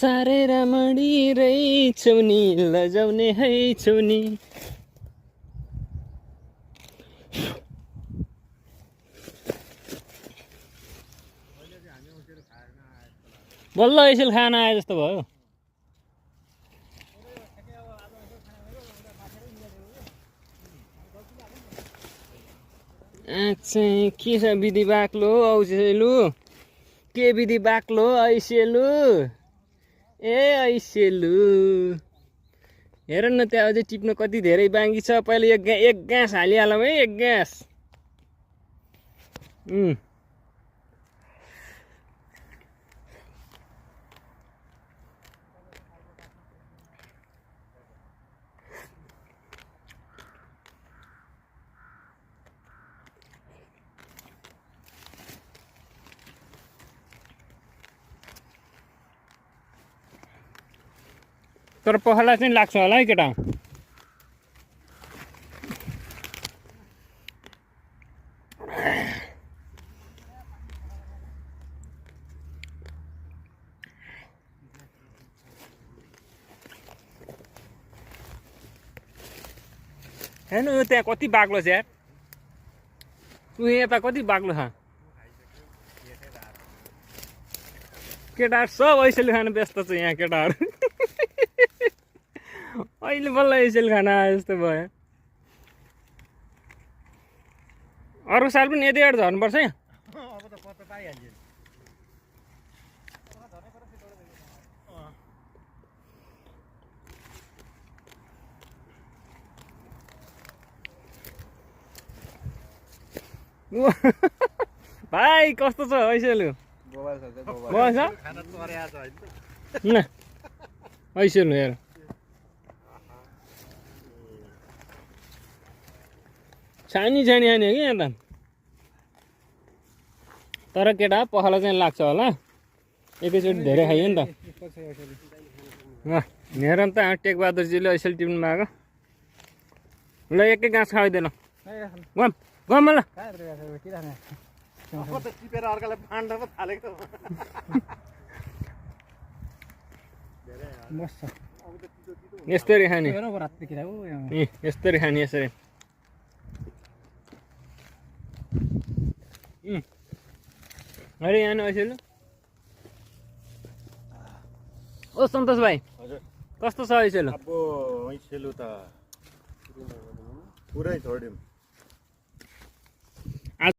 सारे रामणी रहेछौ नि लजाउने है छौ नि बल्ल यसले खान आए जस्तो भयो चाहिँ के छ विधि बाक्लो औसेलु के विधि बाक्लो ऐसेलु ए ऐसेलु हेर न त्यहाँ अझै टिप्न कति धेरै बाँकी छ पहिले एक गाँस हालिहालौँ है एक गाँस तर पखाला चाहिँ लाग्छ होला है केटा हेर्नु यो त्यहाँ कति बाक्लो छ यार उ यता कति बाक्लो छ केटाहरू सब ऐसेल खान व्यस्त छ यहाँ केटाहरू अहिले बल्ल ऐसेल खान आए जस्तो भयो अर्को साल पनि यति अगाडि झर्नुपर्छ है अब त पत्ता पाइहाल्यो भाइ कस्तो छ ऐसेलु गोबर छ खाना तर्या छ हैन न ऐसेलु हेर छानी छानी खाने हो कि यहाँ त तर केटा पखाला चाहिँ लाग्छ होला एकैचोटि धेरै खाइयो नि त हेर नि त टेकबहादुरजीले ऐसेल टिप्नु भएको ल एकै गाँस खाइदिएन गम गम ल अब त टिपेर अर्कालाई फान्ड पो थालेको यस्तरी खाने यस्तरी खाने यसरी अरे यहाँ ऐसेलु ओ सन्तोष भाइ कस्तो छ ऐसेलु अब ऐसेलु त पुरै छोड्यौँ